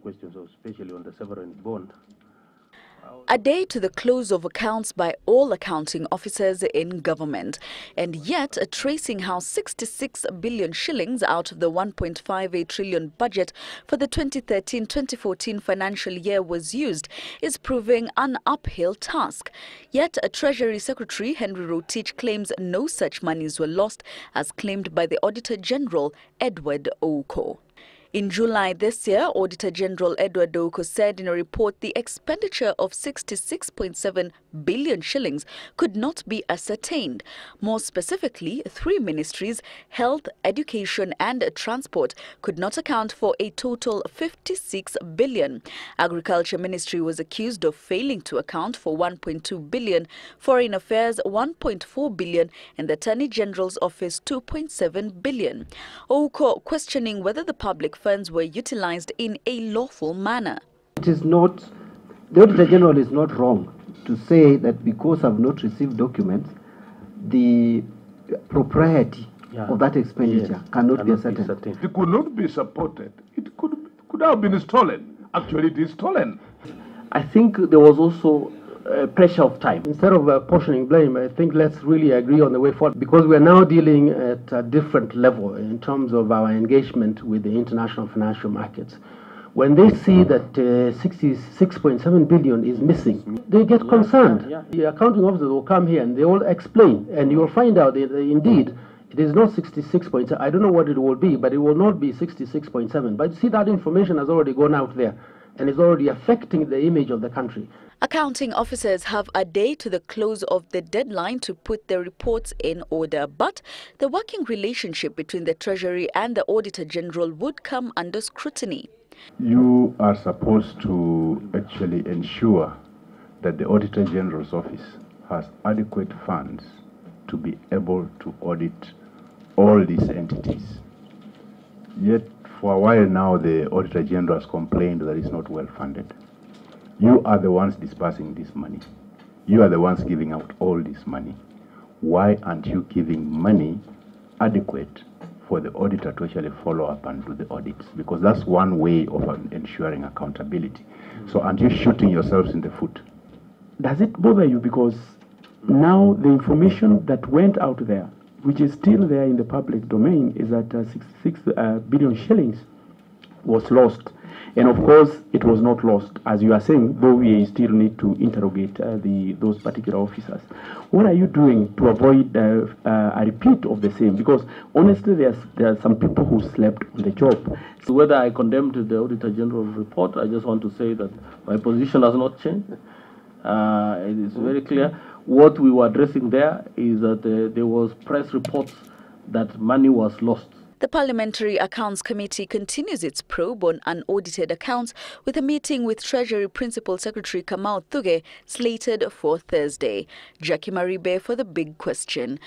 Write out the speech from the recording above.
questions, especially on the sovereign bond. A day to the close of accounts by all accounting officers in government, and yet tracing how 66 billion shillings out of the 1.58 trillion budget for the 2013-2014 financial year was used is proving an uphill task. Yet Treasury Secretary Henry Rotich claims no such monies were lost, as claimed by the Auditor General Edward Ouko. In July this year, Auditor General Edward Ouko said in a report the expenditure of 66.7 billion shillings could not be ascertained. More specifically, 3 ministries, health, education and transport, could not account for a total 56 billion. Agriculture Ministry was accused of failing to account for 1.2 billion, Foreign Affairs 1.4 billion and the Attorney General's Office 2.7 billion. Ouko questioning whether the public funds were utilized in a lawful manner. It is not, the Auditor General is not wrong to say that because I've not received documents, the propriety of that expenditure cannot be ascertained. It could not be supported. It could have been stolen. Actually, it is stolen. I think there was also pressure of time. Instead of portioning blame, I think let's really agree on the way forward, because we are now dealing at a different level in terms of our engagement with the international financial markets. When they see that 66.7 billion is missing, they get concerned. The accounting officers will come here and they will explain, and you will find out that indeed it is not 66.7. I don't know what it will be, but it will not be 66.7. But you see, that information has already gone out there and is already affecting the image of the country. Accounting officers have a day to the close of the deadline to put their reports in order, but the working relationship between the Treasury and the Auditor General would come under scrutiny. You are supposed to actually ensure that the Auditor General's office has adequate funds to be able to audit all these entities. Yet, for a while now, the Auditor General has complained that it's not well funded. You are the ones dispersing this money. You are the ones giving out all this money. Why aren't you giving money adequate for the auditor to actually follow up and do the audits? Because that's one way of ensuring accountability. So aren't you shooting yourselves in the foot? Does it bother you? Because now the information that went out there, which is still there in the public domain, is that 66 billion shillings was lost. And of course, it was not lost, as you are saying, though we still need to interrogate those particular officers. What are you doing to avoid a repeat of the same? Because honestly, there are some people who slept on the job. So whether I condemned the Auditor General's report, I just want to say that my position has not changed. It is very clear. What we were addressing there is that there was press reports that money was lost. The Parliamentary Accounts Committee continues its probe on unaudited accounts with a meeting with Treasury Principal Secretary Kamau Thuge slated for Thursday. Jackie Maribe for The Big Question.